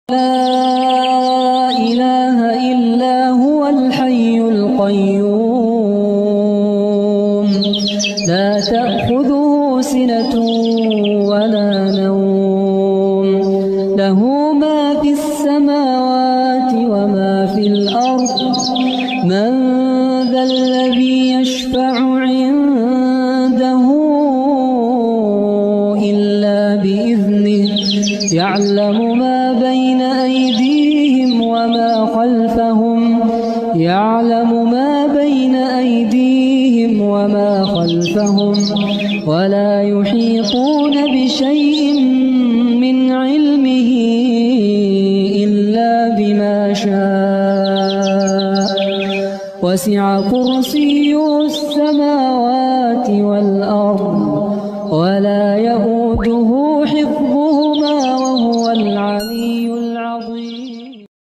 لا إله إلا هو الحي القيوم لا تأخذه سنة ولا نوم له ما في السماوات وما في الأرض من ذا الذي يشفع عنده إلا بإذنه يعلم ما بين أيديهم وما خلفهم ولا يحيطون بشيء من علمه إلا بما شاء وسع كرسيه السماوات والأرض ولا يئوده حفظهما وهو العلي العظيم.